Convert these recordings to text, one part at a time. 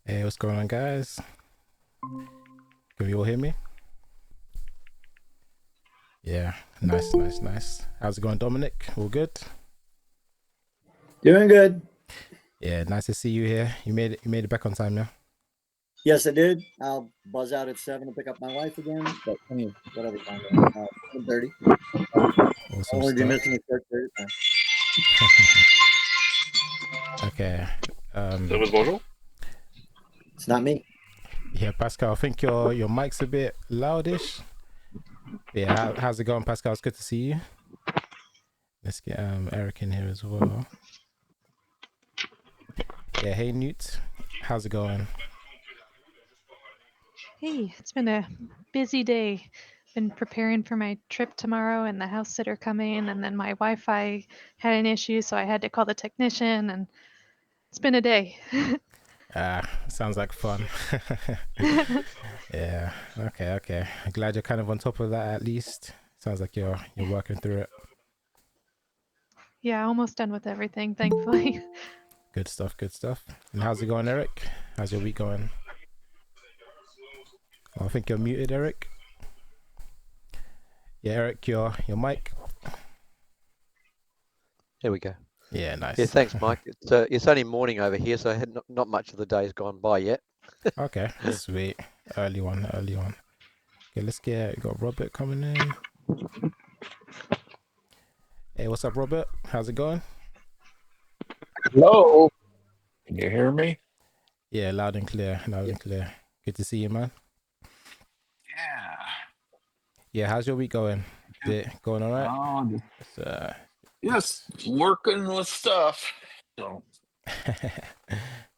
Hey, what's going on, guys? Can you all hear me? Yeah, nice, nice, nice. How's it going, Dominic? All good? Doing good. Yeah, nice to see you here. You made it. You made it back on time, yeah. Yes, I did. I'll buzz out at 7 to pick up my wife again, but I mean, whatever time. 7:30. Awesome Only be stuff. missing a short period of time. Okay. That was bonjour. It's not me. Yeah, Pascal. I think your mic's a bit loudish. Yeah. How's it going, Pascal? It's good to see you. Let's get Eric in here as well. Yeah. Hey, Newt. How's it going? Hey, it's been a busy day. Been preparing for my trip tomorrow and the house sitter coming, and then my Wi-Fi had an issue, so I had to call the technician, and it's been a day. Sounds like fun. Yeah. Okay. Okay. I'm glad you're kind of on top of that at least. Sounds like you're working through it. Yeah, almost done with everything, thankfully. Good stuff. Good stuff. And how's it going, Eric? How's your week going? Oh, I think you're muted, Eric. Yeah, Eric, your mic. There we go. Yeah, nice. Yeah, thanks, Mike. It's only morning over here, so I had not much of the day's gone by yet. Okay, sweet. Early one, early one. Okay, let's get. We got Robert coming in. Hey, what's up, Robert? How's it going? Hello. Can you hear me? Yeah, loud and clear. Loud and clear. Good to see you, man. Yeah. Yeah, how's your week going? Going all right? Oh, It's, yes, working with stuff. So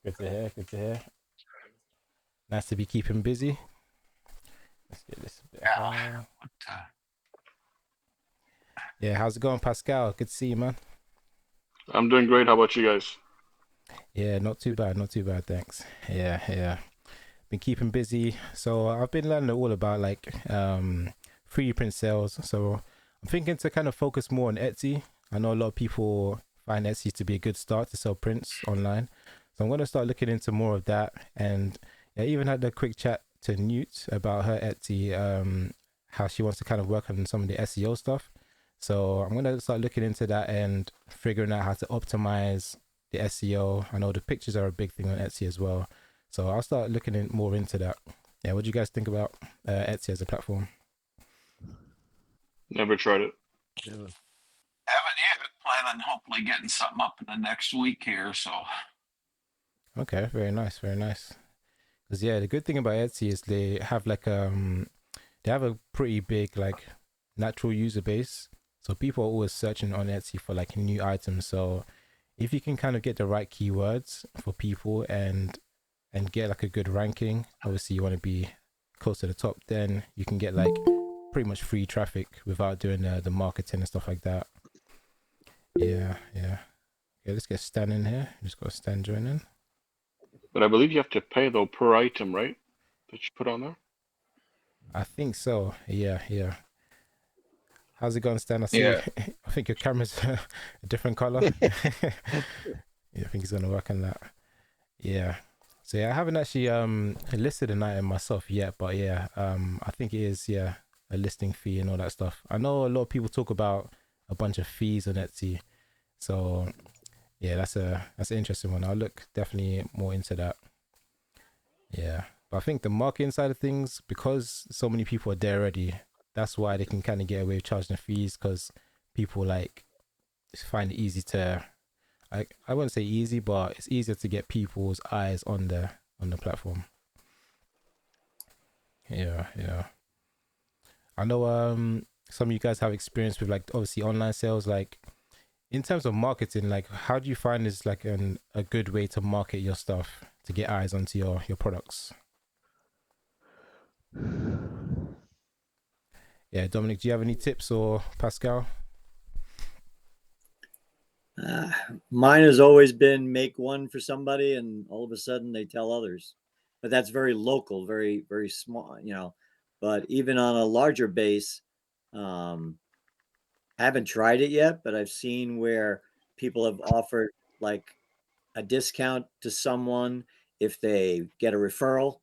good to hear. Good to hear. Nice to be keeping busy. Let's get this a bit higher. Yeah, how's it going, Pascal? Good to see you, man. I'm doing great. How about you guys? Yeah, not too bad, not too bad, thanks. Yeah. Been keeping busy. So I've been learning all about like 3D print sales. So I'm thinking to kind of focus more on Etsy. I know a lot of people find Etsy to be a good start to sell prints online. So I'm going to start looking into more of that. And I even had a quick chat to Newt about her Etsy, how she wants to kind of work on some of the SEO stuff. So I'm going to start looking into that and figuring out how to optimize the SEO. I know the pictures are a big thing on Etsy as well. So I'll start looking more into that. Yeah, what do you guys think about Etsy as a platform? Never tried it. haven't yet. Plan on hopefully getting something up in the next week here. So Okay, very nice, very nice. Because yeah, the good thing about Etsy is they have like they have a pretty big like natural user base. So people are always searching on Etsy for like new items. So if you can kind of get the right keywords for people and get like a good ranking, obviously you want to be close to the top, then you can get like pretty much free traffic without doing the marketing and stuff like that. Yeah. Okay, let's get Stan in here. Just got Stan joining. But I believe you have to pay though per item, right? That you put on there. I think so. Yeah. How's it going, Stan? I see. Yeah. I think your camera's a different color. Yeah, I think it's gonna work on that. Yeah. So yeah, I haven't actually listed an item myself yet, but yeah, I think it is a listing fee and all that stuff. I know a lot of people talk about a bunch of fees on Etsy, so yeah, that's an interesting one. I'll look definitely more into that. Yeah, but I think the marketing side of things, because so many people are there already, that's why they can kind of get away with charging the fees, because people like find it easy to, I wouldn't say easy, but it's easier to get people's eyes on the platform. Yeah. I know some of you guys have experience with like obviously online sales. Like in terms of marketing, like how do you find is like a good way to market your stuff to get eyes onto your products? Yeah, Dominic, do you have any tips, or Pascal? Mine has always been make one for somebody, and all of a sudden they tell others. But that's very local, very very small. but even on a larger base, haven't tried it yet, but I've seen where people have offered like a discount to someone if they get a referral.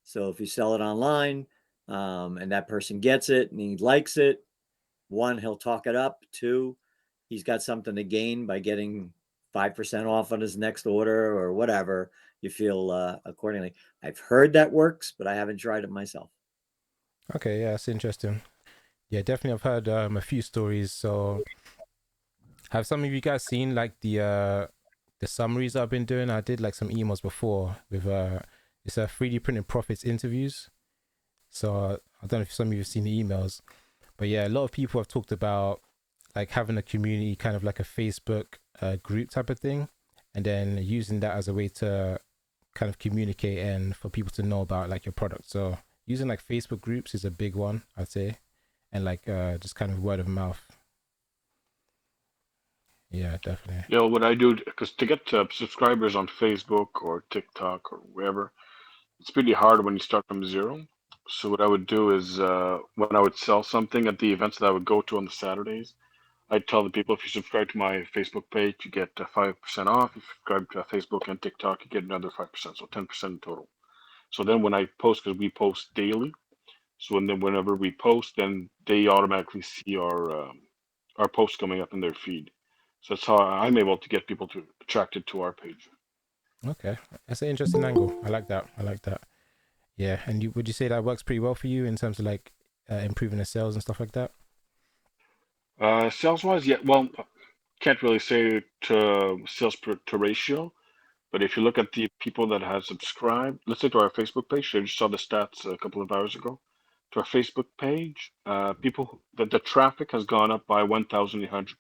So if you sell it online, and that person gets it and he likes it, one, he'll talk it up. Two, he's got something to gain by getting 5% off on his next order or whatever you feel accordingly. I've heard that works, but I haven't tried it myself. Okay, yeah, that's interesting. Yeah, definitely. I've heard a few stories. So, have some of you guys seen like the summaries I've been doing? I did like some emails before with it's a 3D printed profits interviews. So I don't know if some of you have seen the emails, but yeah, a lot of people have talked about like having a community, kind of like a Facebook group type of thing, and then using that as a way to kind of communicate and for people to know about like your product. So using like Facebook groups is a big one, I'd say, and like just kind of word of mouth. Yeah, definitely. You know what I do, because to get subscribers on Facebook or TikTok or wherever, it's pretty hard when you start from zero. So what I would do is when I would sell something at the events that I would go to on the Saturdays, I'd tell the people, if you subscribe to my Facebook page, you get 5% off. If you subscribe to Facebook and TikTok, you get another 5%, so 10% in total. So then when I post, because we post daily, so whenever we post, then they automatically see our posts coming up in their feed. So that's how I'm able to get people to attracted to our page. Okay, that's an interesting angle. I like that. I like that. Yeah, and would you say that works pretty well for you in terms of like improving the sales and stuff like that? Sales wise, yeah, well, can't really say to sales to ratio, but if you look at the people that have subscribed, let's say to our Facebook page, I just saw the stats a couple of hours ago. To our Facebook page, the traffic has gone up by 1,800%.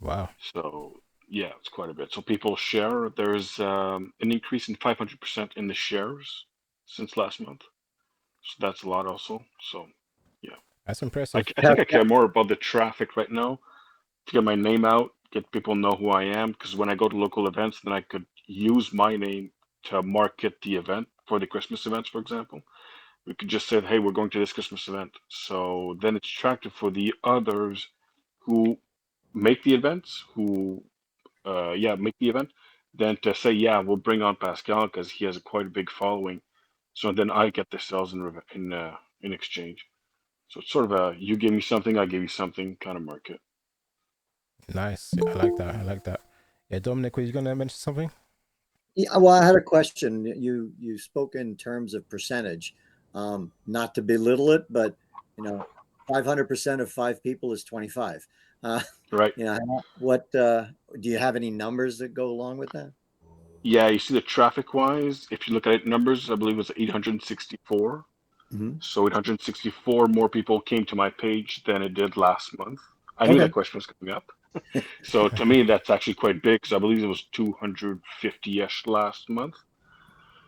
Wow. So yeah, it's quite a bit. So people share. There's an increase in 500% in the shares since last month. So that's a lot also. So yeah, That's I impressive. think I care more about the traffic right now to get my name out, get people know who I am. Because when I go to local events, then I could use my name to market the event for the Christmas events, for example. We could just say, hey, we're going to this Christmas event. So then it's attractive for the others who make the events, who make the event, then to say, yeah, we'll bring on Pascal because he has quite a big following. So then I get the sales in exchange. So it's sort of a you give me something, I give you something kind of market. Nice. I like that. I like that. Yeah, Dominic, were you gonna mention something? Yeah, well, I had a question. You spoke in terms of percentage, not to belittle it, but 500% of 5 people is 25. Right. What do you have any numbers that go along with that? Yeah, you see the traffic wise, if you look at it numbers, I believe it was 864. Mm-hmm. So 864 more people came to my page than it did last month. I knew Okay. that question was coming up. So to me, that's actually quite big because I believe it was 250-ish last month.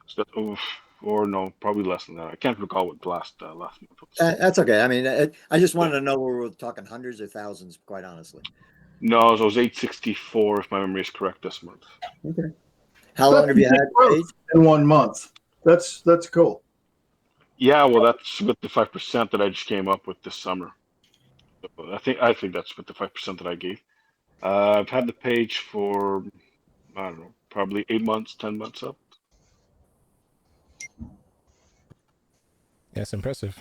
So that, or no, probably less than that. I can't recall what last month was. That's okay. I mean, I just wanted to know where we're talking hundreds or thousands, quite honestly. No, so it was 864 if my memory is correct this month. Okay. How long have you had the page? In 1 month? That's cool. Yeah, well, that's with the 5% that I just came up with this summer. So I think that's with the 5% that I gave. I've had the page for I don't know, probably 8 months, 10 months up. Yeah, it's impressive.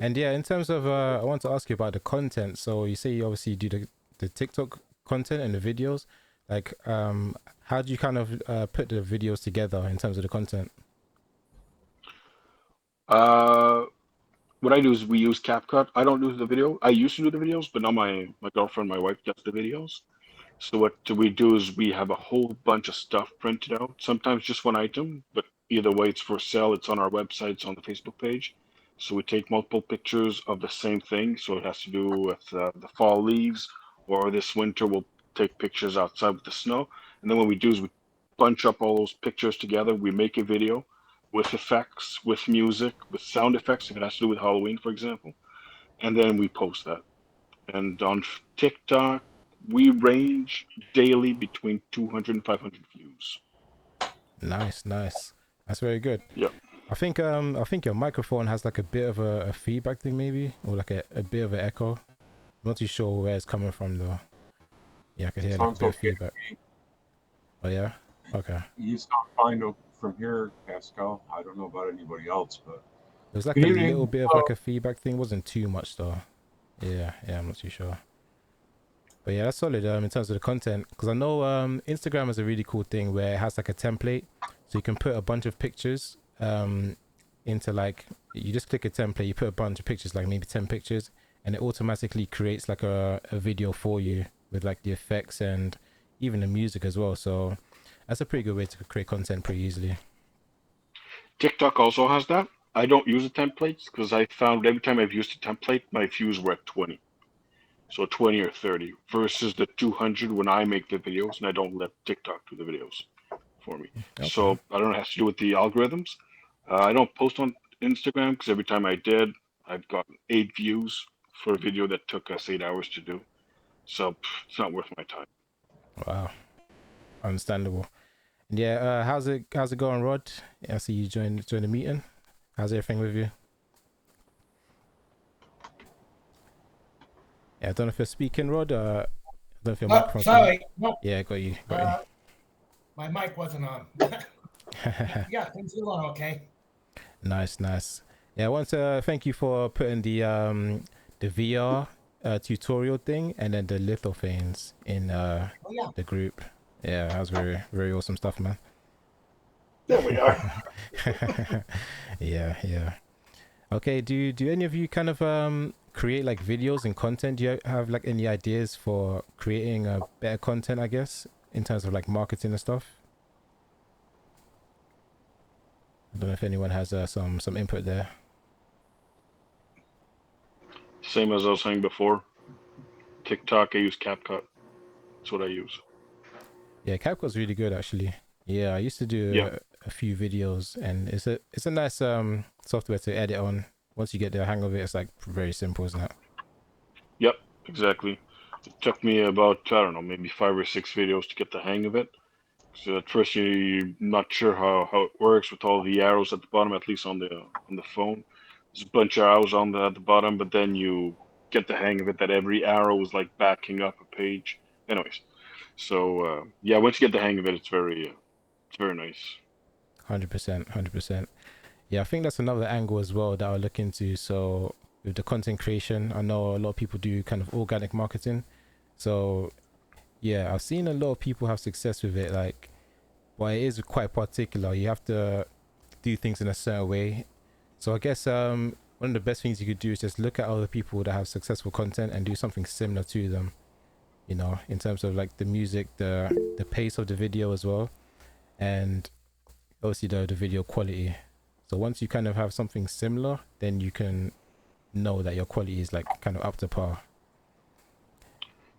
And yeah, in terms of I want to ask you about the content. So you say you obviously do the TikTok content and the videos. Like how do you kind of put the videos together in terms of the content? What I do is we use CapCut. I don't do the video. I used to do the videos, but now my girlfriend, my wife, does the videos. So what we do is we have a whole bunch of stuff printed out. Sometimes just one item, but either way, it's for sale. It's on our website. It's on the Facebook page. So we take multiple pictures of the same thing. So it has to do with the fall leaves, or this winter we'll take pictures outside with the snow. And then what we do is we bunch up all those pictures together. We make a video with effects, with music, with sound effects, if it has to do with Halloween, for example. And then we post that. And on TikTok, we range daily between 200 and 500 views. Nice. That's very good. Yeah. I think your microphone has like a bit of a feedback thing maybe, or like a bit of an echo. I'm not too sure where it's coming from though. Yeah, I could hear like a Sounds bit of okay. feedback. Oh yeah? Okay. You sound fine from here, Pascal. I don't know about anybody else, but It was like good a evening. little bit of like a feedback thing. Wasn't too much though. Yeah, I'm not too sure. But yeah, that's solid in terms of the content, because I know Instagram is a really cool thing where it has like a template, so you can put a bunch of pictures into like, you just click a template, you put a bunch of pictures, like maybe 10 pictures, and it automatically creates like a video for you with like the effects and even the music as well. So that's a pretty good way to create content pretty easily. TikTok also has that. I don't use the templates because I found every time I've used a template, my views were at 20. So 20 or 30 versus the 200 when I make the videos, and I don't let TikTok do the videos for me. Okay. So I don't know, it has to do with the algorithms. I don't post on Instagram because every time I did, I've gotten 8 views for a video that took us 8 hours to do. So it's not worth my time. Wow, understandable. And yeah, how's it going, Rod? Yeah, I see you join the meeting. How's everything with you? Yeah, I don't know if you're speaking, Rod. I don't know if your microphone's sorry, no, Yeah, got you. my mic wasn't on. Yeah, things are going okay. Nice. Yeah, I want to thank you for putting the VR tutorial thing and then the lithophanes in Oh yeah, the group. Yeah, that was very, very awesome stuff, man. There we are. Yeah. Okay, do any of you kind of create like videos and content? Do you have like any ideas for creating better content, I guess, in terms of like marketing and stuff? I don't know if anyone has some input there. Same as I was saying before. TikTok, I use CapCut. That's what I use. Yeah, CapCut's really good actually. Yeah, I used to do a few videos, and it's a nice software to edit on. Once you get the hang of it, it's like very simple, isn't it? Yep, exactly. It took me about, I don't know, maybe 5 or 6 videos to get the hang of it. So at first you're not sure how it works with all the arrows at the bottom, at least on the phone. There's a bunch of arrows at the bottom, but then you get the hang of it that every arrow is like backing up a page. Anyways, so yeah, once you get the hang of it, it's very nice. 100%. Yeah, I think that's another angle as well that I'll look into. So with the content creation, I know a lot of people do kind of organic marketing. So yeah, I've seen a lot of people have success with it. Like, but it is quite particular. You have to do things in a certain way. So I guess one of the best things you could do is just look at other people that have successful content and do something similar to them. You know, in terms of like the music, the pace of the video as well, and obviously the video quality. So once you kind of have something similar, then you can know that your quality is like kind of up to par.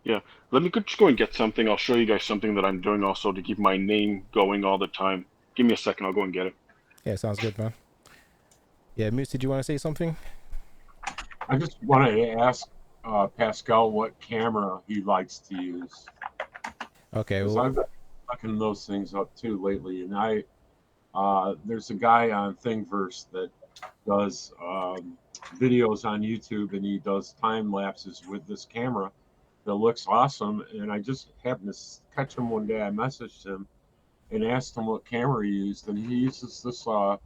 Yeah, let me just go and get something. I'll show you guys something that I'm doing also to keep my name going all the time. Give me a second, I'll go and get it. Yeah, sounds good, man. Yeah, Moose, did you want to say something? I just wanted to ask Pascal what camera he likes to use. Okay, 'Cause well, I've been looking those things up too lately, and there's a guy on Thingiverse that does videos on YouTube, and he does time lapses with this camera that looks awesome. And I just happened to catch him one day. I messaged him and asked him what camera he used, and he uses this $50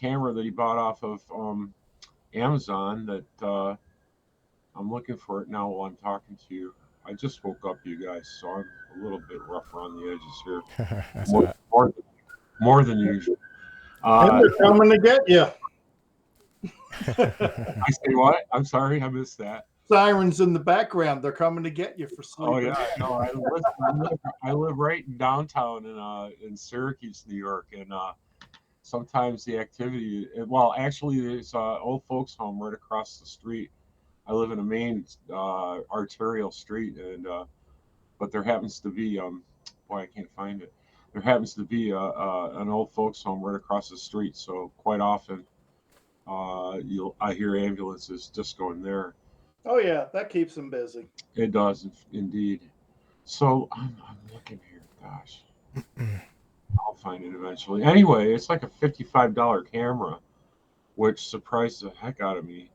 camera that he bought off of Amazon. That I'm looking for it now while I'm talking to you. I just woke up, you guys, so I'm a little bit rough around the edges here. that's all right. More than usual. And they're coming to get you. I say what? I'm sorry, I missed that. Sirens in the background. They're coming to get you for sleeping. Oh yeah, no, I live right in downtown in Syracuse, New York, and sometimes the activity. Well, actually, there's an old folks' home right across the street. I live in a main arterial street, and but there happens to be boy, I can't find it. There happens to be an old folks' home right across the street, so quite often I hear ambulances just going there. Oh yeah, that keeps them busy. It does indeed. So I'm looking here. Gosh, I'll find it eventually. Anyway, it's like a $55 camera, which surprised the heck out of me.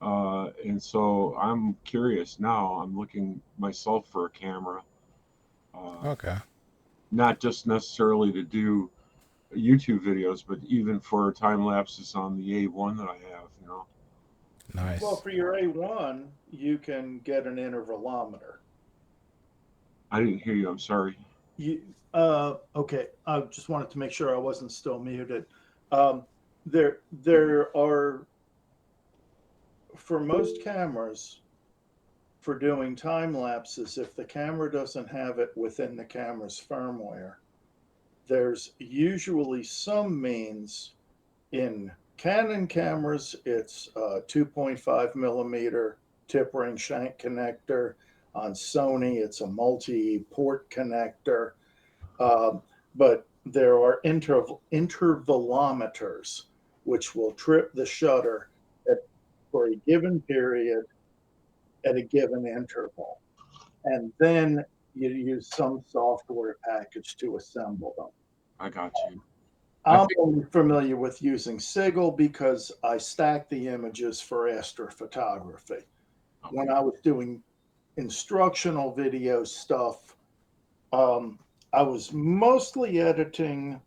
And so I'm curious now. I'm looking myself for a camera. Okay. Not just necessarily to do YouTube videos, but even for time lapses on the A1 that I have, you know. Nice. Well, for your A1, you can get an intervalometer. I didn't hear you. I'm sorry. Okay. I just wanted to make sure I wasn't still muted. There are, for most cameras, for doing time lapses, if the camera doesn't have it within the camera's firmware, there's usually some means. In Canon cameras, it's a 2.5 millimeter tip ring shank connector. On Sony, it's a multi-port connector. But there are intervalometers, which will trip the shutter for a given period at a given interval. And then you use some software package to assemble them. I got you. I'm only familiar with using Sigil because I stack the images for astrophotography. When I was doing instructional video stuff, I was mostly editing.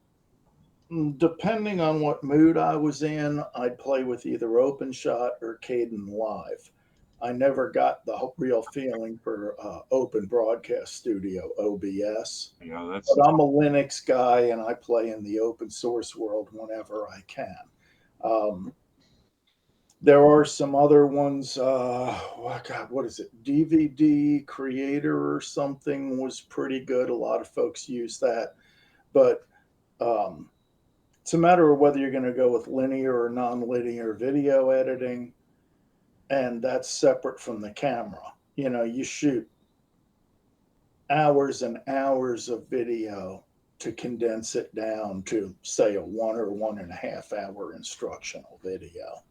Depending on what mood I was in, I'd play with either OpenShot or Kdenlive. I never got the real feeling for Open Broadcast Studio, OBS. Yeah, that's. But I'm a Linux guy, and I play in the open source world whenever I can. There are some other ones. What is it? DVD Creator or something was pretty good. A lot of folks use that. But it's a matter of whether you're going to go with linear or non-linear video editing. And that's separate from the camera. You know, you shoot hours and hours of video to condense it down to, say, a 1 or 1.5 hour instructional video.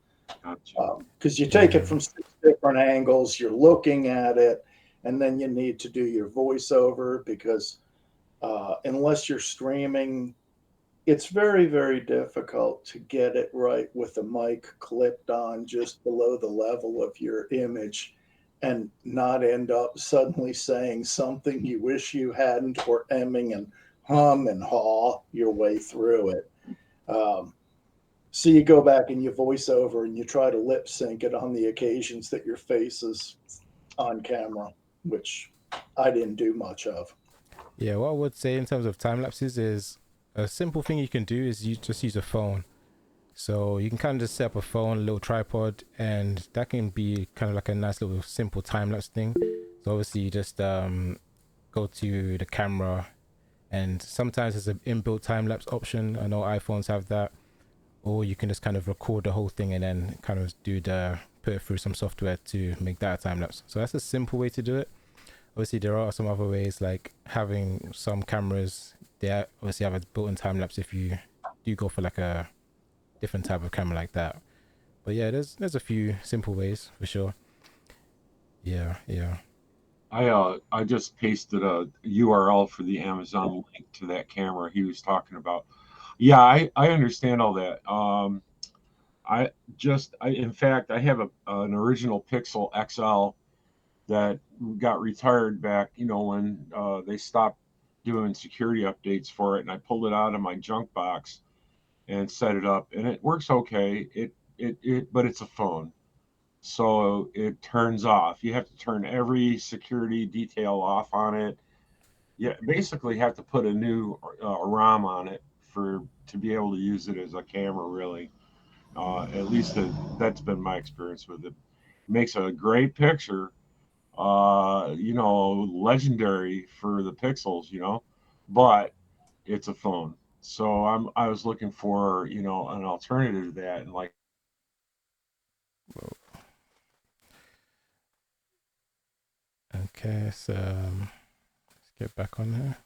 Because you take it from 6 different angles, you're looking at it, and then you need to do your voiceover because unless you're streaming, it's very, very difficult to get it right with the mic clipped on just below the level of your image and not end up suddenly saying something you wish you hadn't or emming and hum and haw your way through it. So you go back and you voice over and you try to lip sync it on the occasions that your face is on camera, which I didn't do much of. Yeah, what I would say in terms of time lapses is a simple thing you can do is you just use a phone. So you can kind of just set up a phone, a little tripod, and that can be kind of like a nice little simple time lapse thing. So obviously you just go to the camera, and sometimes there's an inbuilt time lapse option. I know iPhones have that. Or you can just kind of record the whole thing and then kind of put it through some software to make that a time lapse. So that's a simple way to do it. Obviously, there are some other ways, like having some cameras. They obviously have a built-in time lapse if you do go for like a different type of camera like that. But yeah, there's a few simple ways for sure. Yeah. I just pasted a URL for the Amazon link to that camera he was talking about. Yeah, I understand all that. In fact, I have an original Pixel XL that got retired back, when they stopped doing security updates for it, and I pulled it out of my junk box and set it up, and it works okay. But it's a phone, so it turns off. You have to turn every security detail off on it. You basically have to put a new ROM on it to be able to use it as a camera, really. At least that's been my experience with it. It makes a great picture, legendary for the pixels, but it's a phone. So I was looking for, an alternative to that, and like. Okay, so let's get back on here.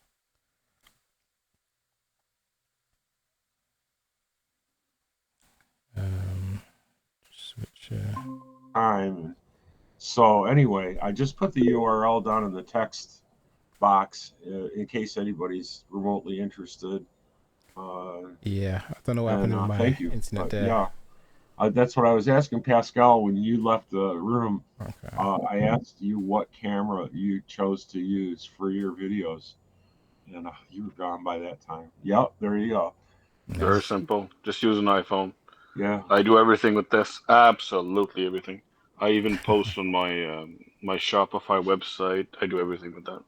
Switch time. So anyway, I just put the URL down in the text box in case anybody's remotely interested. Yeah, I don't know what happened And with my thank you. internet there. Yeah, that's what I was asking Pascal when you left the room. Okay. I asked you what camera you chose to use for your videos, and you were gone by that time. Yep, there you go. Very Nice. simple. Just use an iPhone. Yeah, I do everything with this. Absolutely everything. I even post on my Shopify website. I do everything with that.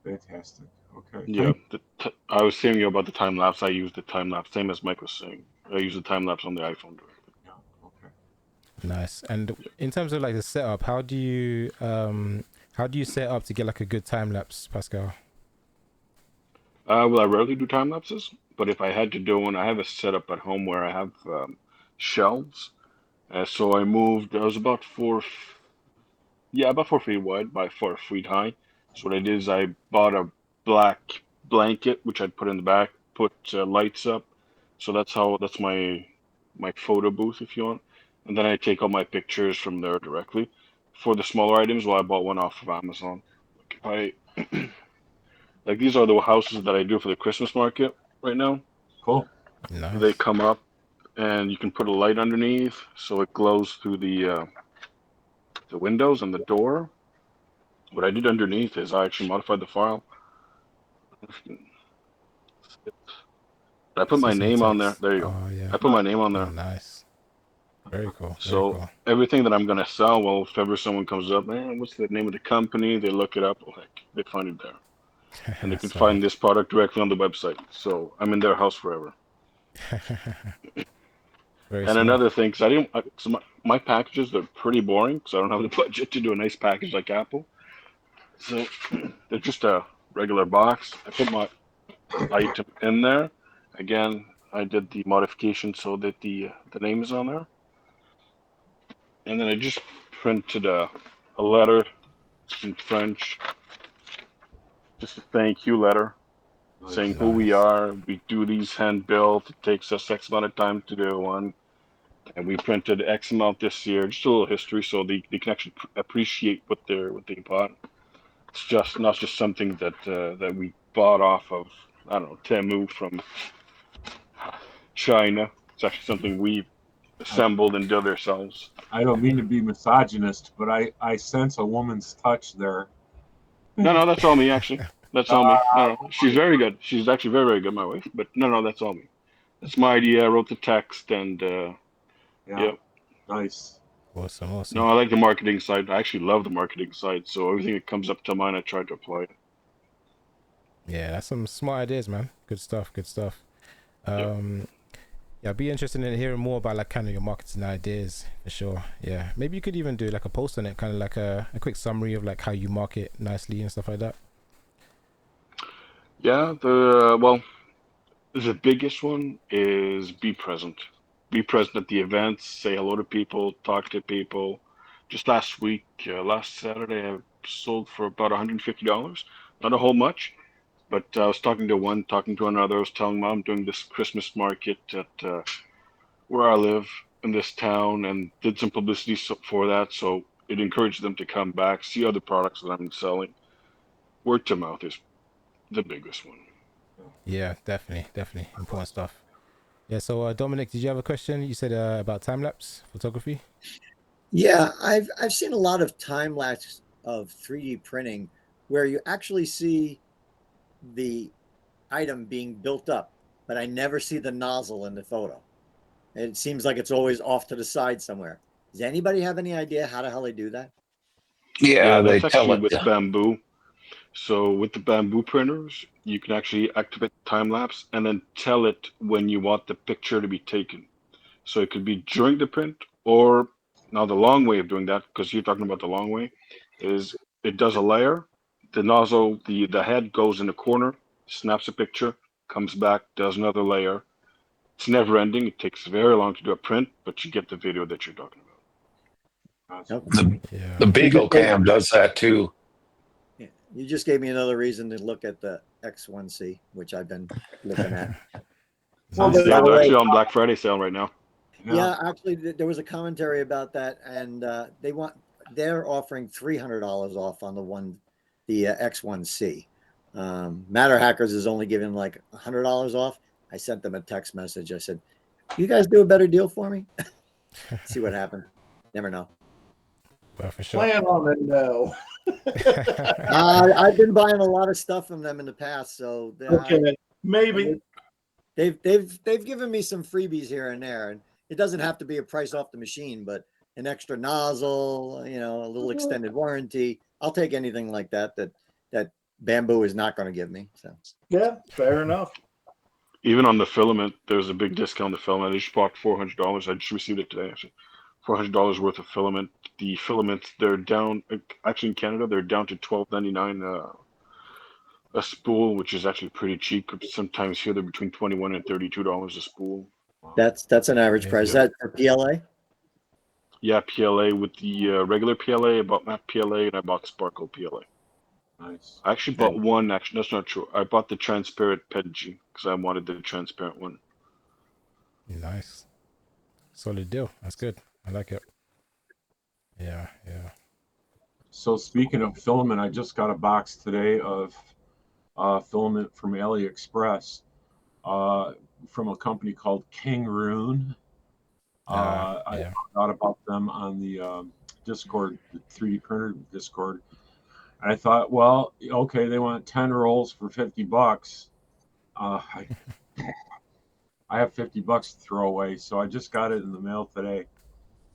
fantastic. Okay, Yeah, thank. I was saying you about the time lapse. I use the time lapse, same as Mike was saying. I use the time lapse on the iPhone directly. Yeah, okay. Nice. And Yeah. in terms of like the setup, how do you set up to get like a good time lapse, Pascal? Well, I rarely do time lapses, but if I had to do one, I have a setup at home where I have shelves. So I moved. I was about about 4 feet wide by 4 feet high. So what I did is I bought a black blanket, which I'd put in the back, put lights up. So that's my photo booth, if you want. And then I take all my pictures from there directly. For the smaller items, well, I bought one off of Amazon. Like if I like these are the houses that I do for the Christmas market right now. Cool. They Nice. come up, and you can put a light underneath, so it glows through the windows and the door. What I did underneath is I actually modified the file. I put my See some name on there. text. There you go. Oh yeah. I put my name on Oh there. nice. Very cool. Very So cool. everything that I'm gonna sell, well, if ever someone comes up, man, what's the name of the company? They look it up. Well, heck, they find it there, and they can Solid. find this product directly on the website. So I'm in their house forever. Very And smart. another thing, because I didn't, so my packages they're pretty boring, because I don't have the budget to do a nice package like Apple. So they're just a regular box. I put my item in there. Again, I did the modification so that the name is on there, and then I just printed a letter in French, just a thank you letter saying Nice. who we Nice. are. We do these hand built. It takes us X amount of time to do one, and we printed X amount this year. Just a little history so they can actually appreciate what they bought. It's just not just something that we bought off of, I don't know, Temu from China. It's actually something we assembled and did ourselves. I don't mean to be misogynist, but I sense a woman's touch there. No, that's all me actually. That's all me. No, she's very good. She's actually very, very good, my wife. But no, that's all me. That's my idea. I wrote the text, and Yeah, yeah. nice. Awesome. No, Awesome. I like the marketing side. I actually love the marketing side. So everything that comes up to mind, I try to apply it. Yeah, that's some smart ideas, man. Good stuff. Good stuff. Yep. Yeah, I'd be interested in hearing more about like kind of your marketing ideas for sure. Yeah, maybe you could even do like a post on it, kind of like a quick summary of like how you market nicely and stuff like that. Yeah. The biggest one is be present. Be present at the events. Say hello to people. Talk to people. Just last week, last Saturday, I sold for about $150. Not a whole much, but I was talking to one, talking to another. I was telling them I'm doing this Christmas market at where I live in this town, and did some publicity for that. So it encouraged them to come back, see other products that I'm selling. Word to mouth is the biggest one. Yeah, definitely important stuff. Yeah. So Dominic, did you have a question? You said about time lapse photography. Yeah, I've seen a lot of time lapse of 3D printing where you actually see the item being built up, but I never see the nozzle in the photo. It seems like it's always off to the side somewhere. Does anybody have any idea how the hell they do that? Yeah, Yeah, they that's tell actually it. with bamboo. So with the bamboo printers, you can actually activate time lapse and then tell it when you want the picture to be taken. So it could be during the print, or now the long way of doing that, because you're talking about the long way, is it does a layer. The nozzle, the head goes in the corner, snaps a picture, comes back, does another layer. It's never ending. It takes very long to do a print, but you get the video that you're talking about. Gotcha. The, Yeah. the Beagle Cam does that too. Yeah, you just gave me another reason to look at the X1C, which I've been looking at. Well, Nice. they Yeah, they're always, actually on Black Friday sale right now. Yeah, actually, there was a commentary about that, and they're offering $300 off on the X1C. Matter Hackers is only giving like $100 off. I sent them a text message. I said, "You guys do a better deal for me." See what happened. Never know. Well, for sure. Plan on it, no. I've been buying a lot of stuff from them in the past, so Okay, maybe. they've given me some freebies here and there, and it doesn't have to be a price off the machine, but an extra nozzle, you know, a little extended warranty. I'll take anything like that Bamboo is not going to give me. So Yeah, fair enough. Even on the filament, there's a big discount on the filament. I just bought $400. I just received it today, actually. $400 worth of filament. The filaments, they're down. Actually, in Canada, they're down to $12.99 a spool, which is actually pretty cheap. Sometimes here they're between $21 and $32 a spool. that's an average price. Is that for PLA? Yeah, PLA with the regular PLA. I bought matte PLA and I bought Sparkle PLA. Nice. I actually bought one. Actually, that's not true. I bought the transparent PETG because I wanted the transparent one. Nice. Solid deal. That's good. I like it. Yeah. So speaking of filament, I just got a box today of filament from AliExpress from a company called King Rune. I found out about them on the Discord, the 3D printer Discord. And I thought, well, okay, they want 10 rolls for $50. I have $50 to throw away, so I just got it in the mail today.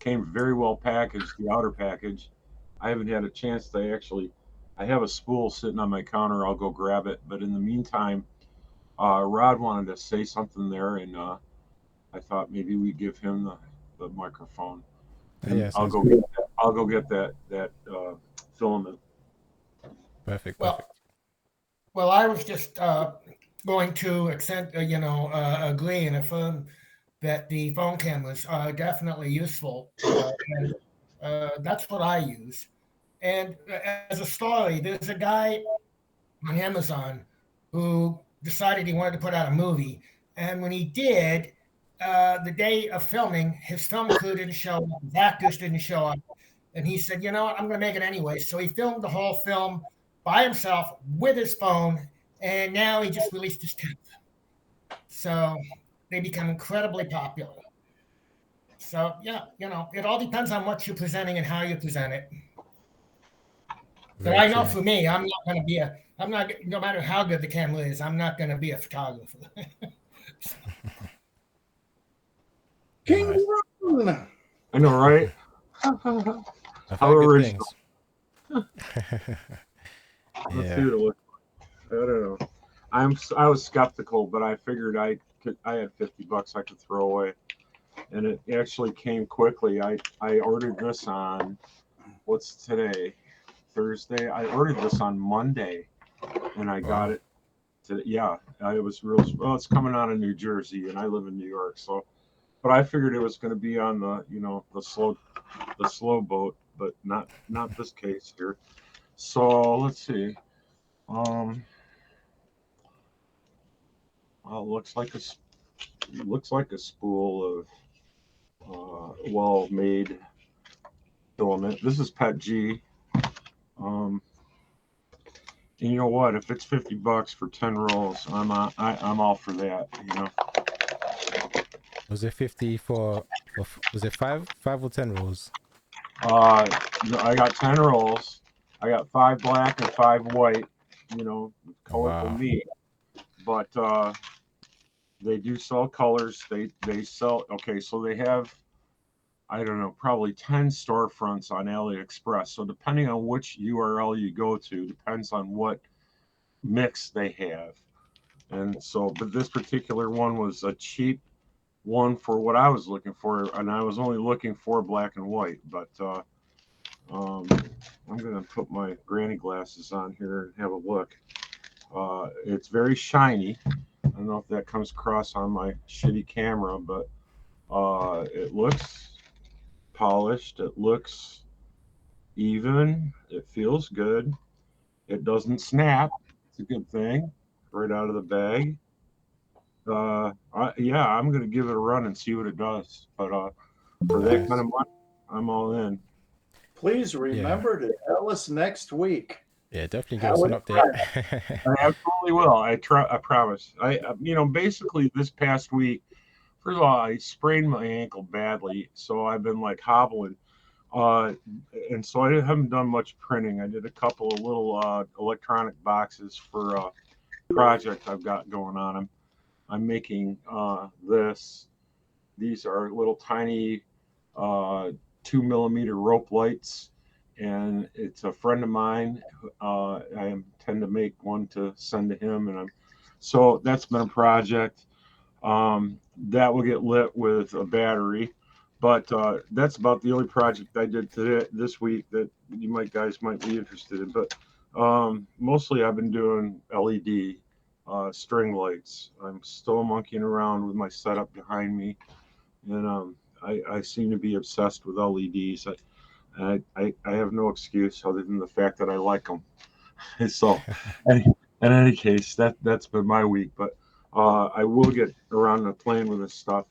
Came very well packaged, the outer package. I haven't had a chance to actually. I have a spool sitting on my counter. I'll go grab it. But in the meantime, Rod wanted to say something there, and I thought maybe we give him the microphone. And Yeah, I'll go get that filament. Perfect. Well, I was just going to agree and affirm that the phone cameras are definitely useful. And that's what I use. And as a story, there's a guy on Amazon who decided he wanted to put out a movie. And when he did, the day of filming, his film crew didn't show up, his actors didn't show up. And he said, you know what, I'm going to make it anyway. So he filmed the whole film by himself with his phone. And now he just released his 10th. So they become incredibly popular. So, yeah, it all depends on what you're presenting and how you present it. But I know for me, I'm not going to be no matter how good the camera is, I'm not going to be a photographer. King Rune. I know, right? How original. Let's see what it looks like. I don't know. I was skeptical, but I figured I had $50 I could throw away, and it actually came quickly. I ordered this on what's today, Thursday. I ordered this on Monday, and I got it. It was real. Well, it's coming out of New Jersey, and I live in New York, so. But I figured it was going to be on the slow boat, but not this case here. So let's see. Well, it looks like a spool of well-made filament. This is PETG. And you know what? If it's $50 for 10 rolls, I'm all for that. Was it 50 for was it 5 or 10 rolls? I got 10 rolls. I got 5 black and 5 white. Colorful meat. But they do sell colors. They sell. Okay, so they have, I don't know, probably 10 storefronts on AliExpress. So depending on which URL you go to, depends on what mix they have. And so, but this particular one was a cheap one for what I was looking for, and I was only looking for black and white. But I'm gonna put my granny glasses on here and have a look. It's very shiny. I don't know if that comes across on my shitty camera, but it looks polished. It looks even. It feels good. It doesn't snap. It's a good thing. Right out of the bag. I'm gonna give it a run and see what it does. But for that kind of money, I'm all in. Please remember to tell us next week Yeah, definitely give us an update. I absolutely will. I promise. Basically this past week, first of all, I sprained my ankle badly, so I've been like hobbling. And so I haven't done much printing. I did a couple of little electronic boxes for a project I've got going on. I'm making this. These are little tiny 2mm rope lights, and it's a friend of mine. I intend to make one to send to him, so that's been a project. That will get lit with a battery, but that's about the only project I did this week that you guys might be interested in. But mostly I've been doing LED string lights. I'm still monkeying around with my setup behind me, and I seem to be obsessed with LEDs. I have no excuse other than the fact that I like them. So, in any case, that's been my week. But I will get around to playing with this stuff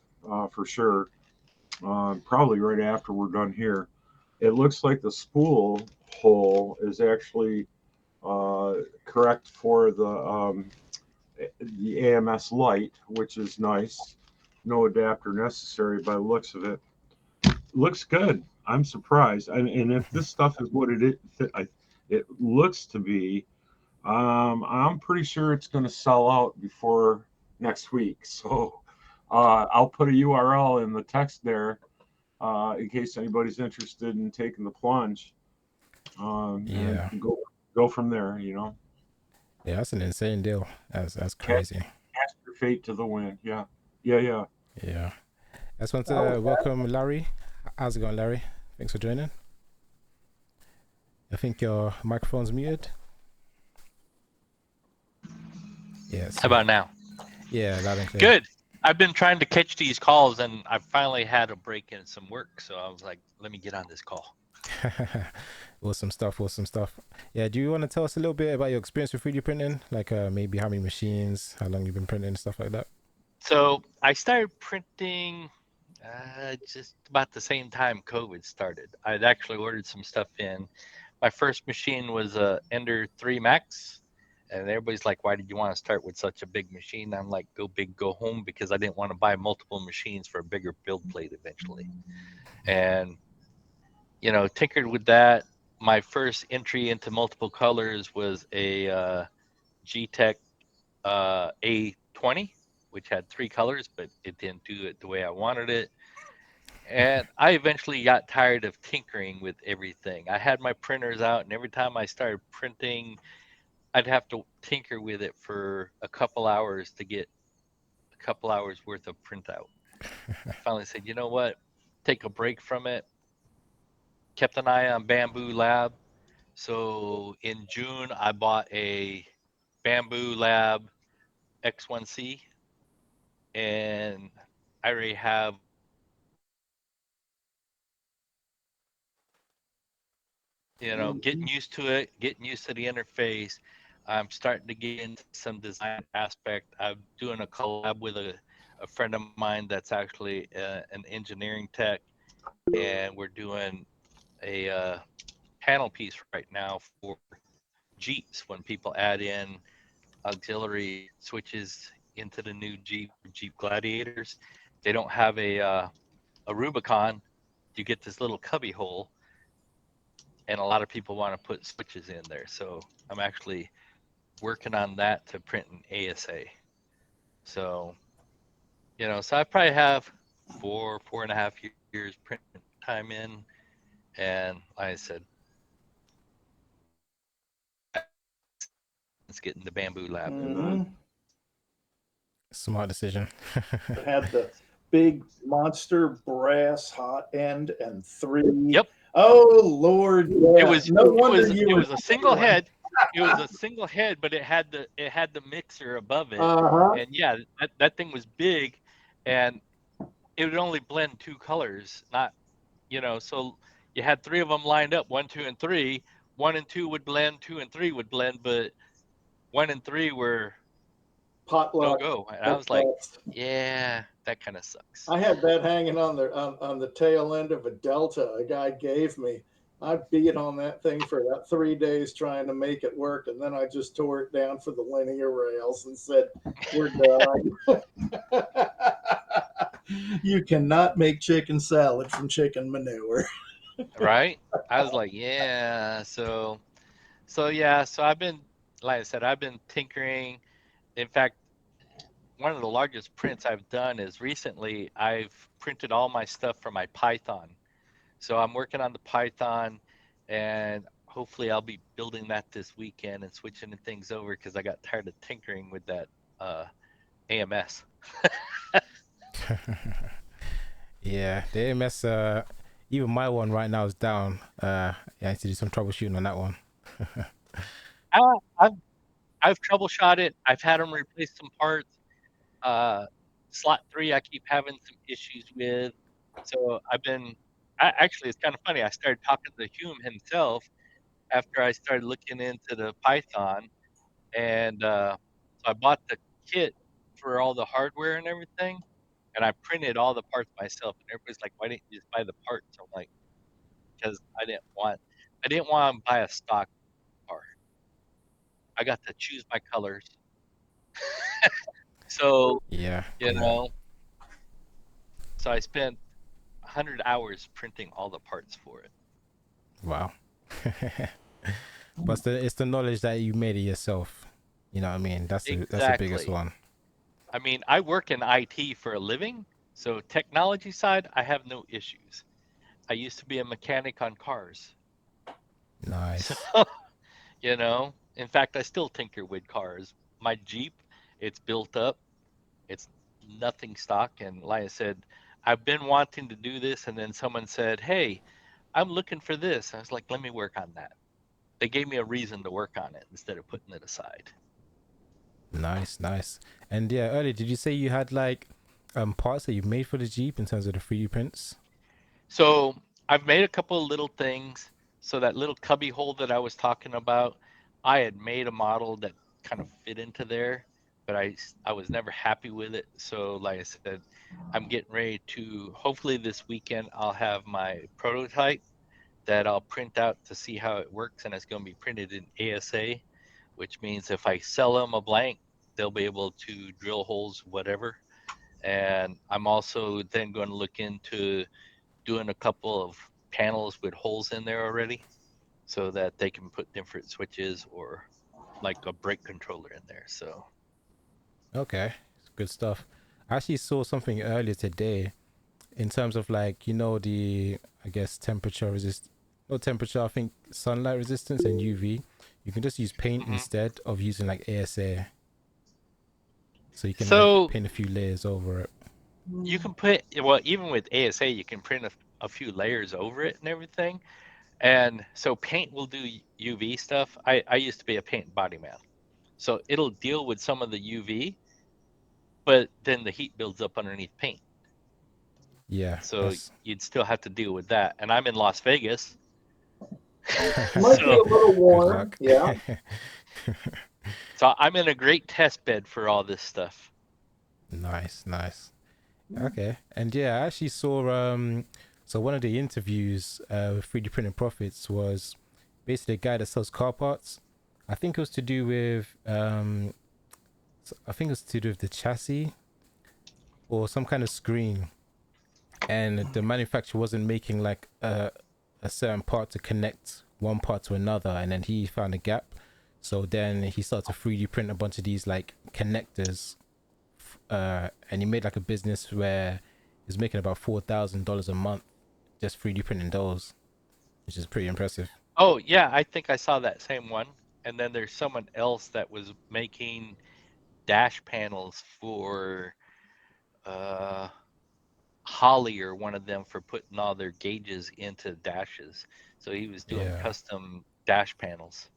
for sure. Probably right after we're done here. It looks like the spool hole is actually correct for the AMS light, which is nice. No adapter necessary by the looks of it. Looks good. I'm surprised. And if this stuff is what it looks to be, I'm pretty sure it's going to sell out before next week. So I'll put a URL in the text there in case anybody's interested in taking the plunge. Yeah. And go from there, Yeah, that's an insane deal. That's crazy. Cast your fate to the wind. Yeah. Yeah. I just want to welcome Larry. How's it going, Larry? Thanks for joining. I think your microphone's muted. Yes. How about now? Yeah, loud and clear. Good. I've been trying to catch these calls, and I finally had a break in some work, so I was like, let me get on this call. Awesome stuff. Yeah, do you want to tell us a little bit about your experience with 3D printing? Like maybe how many machines, how long you've been printing, stuff like that? So I started printing just about the same time COVID started. I'd actually ordered some stuff in. My first machine was a Ender 3 Max, and everybody's like, why did you want to start with such a big machine? I'm like, go big, go home, because I didn't want to buy multiple machines for a bigger build plate eventually. And, tinkered with that. My first entry into multiple colors was a G-Tech A20, which had 3 colors, but it didn't do it the way I wanted it. And I eventually got tired of tinkering with everything. I had my printers out, and every time I started printing, I'd have to tinker with it for a couple hours to get a couple hours worth of printout. I finally said, you know what? Take a break from it. Kept an eye on Bambu Lab. So in June, I bought a Bambu Lab X1C, and I already have getting used to it, getting used to the interface. I'm starting to get into some design aspect. I'm doing a collab with a friend of mine that's actually an engineering tech, and we're doing a panel piece right now for Jeeps. When people add in auxiliary switches into the new Jeep Gladiators, they don't have a Rubicon. You get this little cubby hole, and a lot of people want to put switches in there. So I'm actually working on that to print an ASA. So, so I probably have 4.5 years print time in. And like I said, it's getting the Bambu Lab. Mm-hmm. Smart decision. Had the big monster brass hot end and 3. Yep. Oh Lord! Yeah. It was a single head. It was a single head, but it had the mixer above it. And yeah, that thing was big, and it would only blend 2 colors, not, so you had 3 of them lined up, 1, 2, and 3. 1 and 2 would blend, 2 and 3 would blend, but 1 and 3 were potluck. No go. And I was like, yeah, that kind of sucks. I had that hanging on the tail end of a Delta a guy gave me. I beat on that thing for about 3 days trying to make it work, and then I just tore it down for the linear rails and said, "We're done." You cannot make chicken salad from chicken manure. Right? I was like, yeah. So yeah. So I've been, like I said, I've been tinkering. In fact, one of the largest prints I've done is recently I've printed all my stuff for my Python. So I'm working on the Python, and hopefully I'll be building that this weekend and switching things over because I got tired of tinkering with that AMS. Yeah, the AMS. Even my one right now is down. Yeah, I need to do some troubleshooting on that one. I've troubleshot it. I've had them replace some parts. Slot 3, I keep having some issues with. So actually, it's kind of funny. I started talking to Hume himself after I started looking into the Python, and so I bought the kit for all the hardware and everything, and I printed all the parts myself. And everybody's like, "Why didn't you just buy the parts?" I'm like, "Because I didn't want to buy a stock part. I got to choose my colors." So Yeah, you yeah. know, so I spent 100 hours printing all the parts for it. Wow. But it's the knowledge that you made it yourself. You know what I mean? That's the biggest Exactly. one. I mean, I work in IT for a living, so technology side, I have no issues. I used to be a mechanic on cars. Nice. So, in fact, I still tinker with cars. My Jeep, it's built up. It's nothing stock. And like I said, I've been wanting to do this, and then someone said, "Hey, I'm looking for this." I was like, "Let me work on that." They gave me a reason to work on it instead of putting it aside. Nice, nice. And yeah, earlier, did you say you had like parts that you made for the Jeep in terms of the 3D prints? So I've made a couple of little things. So that little cubby hole that I was talking about, I had made a model that kind of fit into there, but I was never happy with it. So like I said, I'm getting ready to, hopefully this weekend, I'll have my prototype that I'll print out to see how it works, and it's going to be printed in ASA, which means if I sell them a blank, they'll be able to drill holes, whatever. And I'm also then going to look into doing a couple of panels with holes in there already so that they can put different switches or like a brake controller in there. So Okay, good stuff. I actually saw something earlier today in terms of like, the, I guess, temperature resist, not temperature, I think sunlight resistance and UV. You can just use paint instead of using like ASA. So you can like paint a few layers over it. You can put, well, even with ASA, you can print a few layers over it and everything. And so paint will do UV stuff. I used to be a paint body man. So it'll deal with some of the UV, but then the heat builds up underneath paint. Yeah. So you'd still have to deal with that. And I'm in Las Vegas. Might be a little warm. Yeah. So I'm in a great test bed for all this stuff. Nice, nice. Okay. And yeah, I actually saw so one of the interviews with 3D Printing Profits was basically a guy that sells car parts. I think it was to do with the chassis or some kind of screen, and the manufacturer wasn't making like a certain part to connect one part to another, and then he found a gap. So then he started to 3D print a bunch of these like connectors, and he made like a business where he's making about $4,000 a month just 3D printing those, which is pretty impressive. Oh yeah, I think I saw that same one. And then there's someone else that was making dash panels for Holly, or one of them, for putting all their gauges into dashes. So he was doing custom dash panels.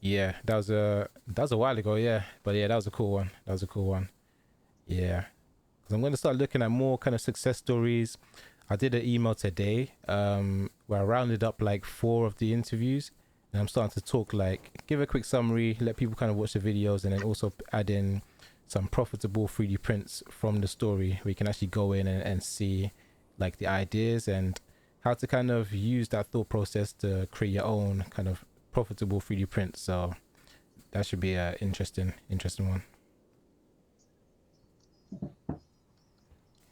Yeah, that was a while ago. Yeah, but yeah, that was a cool one. Yeah, because I'm going to start looking at more kind of success stories. I did an email today where I rounded up like 4 of the interviews, and I'm starting to talk, like, give a quick summary, let people kind of watch the videos, and then also add in some profitable 3D prints from the story where you can actually go in and see like the ideas and how to kind of use that thought process to create your own kind of profitable 3D print. So that should be a interesting one.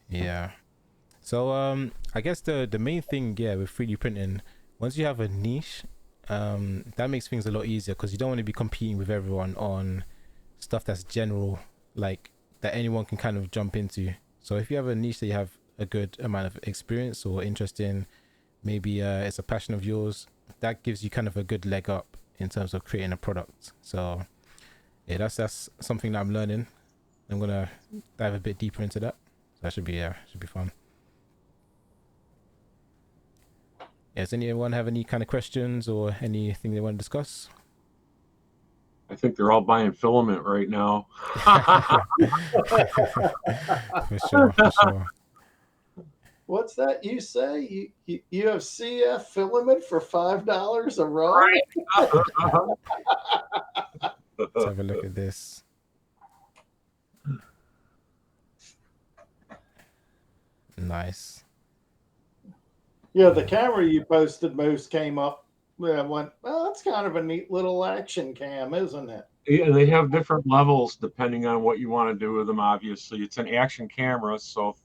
Yeah. So I guess the main thing, with 3D printing, once you have a niche, that makes things a lot easier, because you don't want to be competing with everyone on stuff that's general, like that anyone can kind of jump into. So if you have a niche that you have a good amount of experience or interest in, maybe it's a passion of yours, that gives you kind of a good leg up in terms of creating a product. So yeah, that's something that I'm learning. I'm gonna dive a bit deeper into that. So that should be fun. Yeah, does anyone have any kind of questions or anything they want to discuss? I think they're all buying filament right now. For sure. What's that you say? You have CF filament for $5 a roll? Right. Let's have a look at this. Nice. Yeah, the camera you posted, Moose, came up. I went, well, that's kind of a neat little action cam, isn't it? Yeah, they have different levels depending on what you want to do with them. Obviously, it's an action camera, so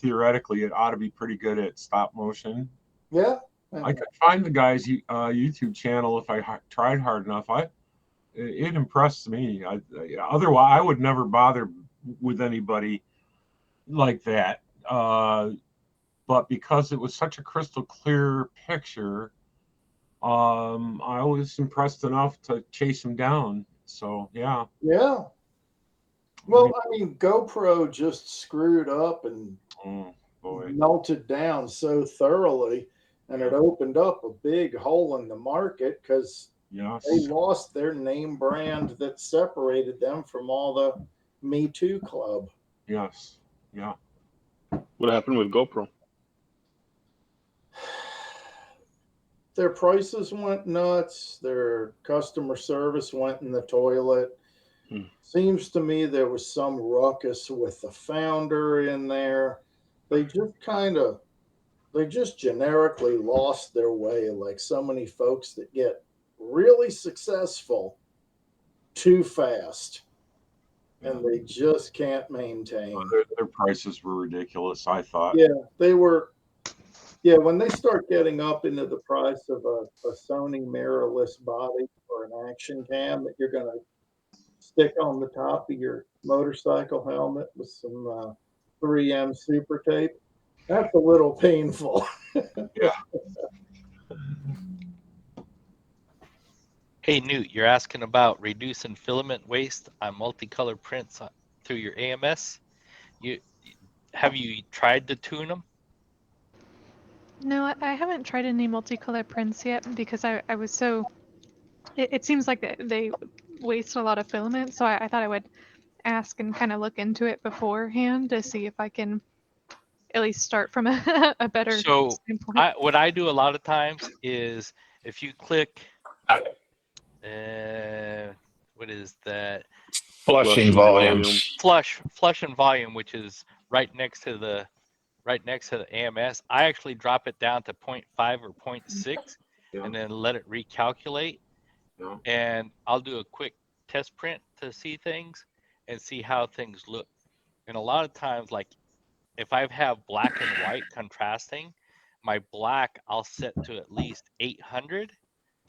theoretically, it ought to be pretty good at stop motion. Yeah. I could find the guy's YouTube channel if I tried hard enough. It impressed me. Otherwise, I would never bother with anybody like that. But because it was such a crystal clear picture, I was impressed enough to chase him down. So yeah. Yeah. Well, I mean, GoPro just screwed up and melted down so thoroughly, and it opened up a big hole in the market because they lost their name brand that separated them from all the Me Too club. Yes. Yeah. What happened with GoPro? Their prices went nuts. Their customer service went in the toilet. Seems to me there was some ruckus with the founder in there. They just generically lost their way, like so many folks that get really successful too fast, and they just can't maintain. Their prices were ridiculous, I thought. Yeah, they were. Yeah, when they start getting up into the price of a Sony mirrorless body or an action cam that you're going to stick on the top of your motorcycle helmet with some 3M super tape, that's a little painful. Yeah. Hey Newt, you're asking about reducing filament waste on multicolor prints through your AMS. Have you tried to tune them? No, I haven't tried any multicolor prints yet because I was so. It seems like they waste a lot of filament, so I thought I would ask and kind of look into it beforehand to see if I can at least start from a better standpoint. What I do a lot of times is if you click, what is that? Flushing volumes. Flush and volume, which is right next to the AMS. I actually drop it down to 0.5 or 0.6 and then let it recalculate. And I'll do a quick test print to see things and see how things look. And a lot of times, like if I have black and white contrasting, my black I'll set to at least 800.